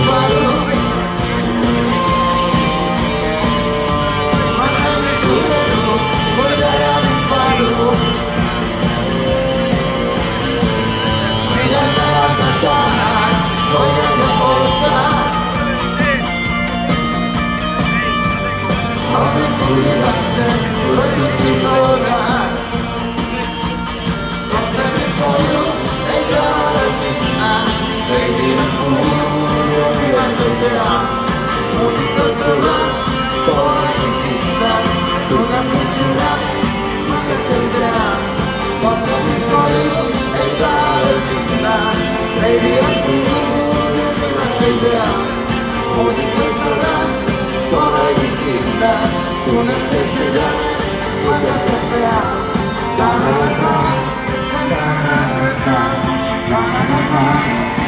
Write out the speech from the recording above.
sparo. Ma nel giorno vuoi dare un imparo. Mi dai la satana, voglio che volta. Come pure razze, lo tutti l'ora. Non serve pollo e cara minna, vedi il culo, mi basta il terra. Musica sola, buona e finta, non appassionati, ma che temperas. Non serve pollo e cara minna, vedi il culo, mi basta il terra. Musica sola, buona e finta, non appassionati, ma che temperas. La la la la la la la la la la.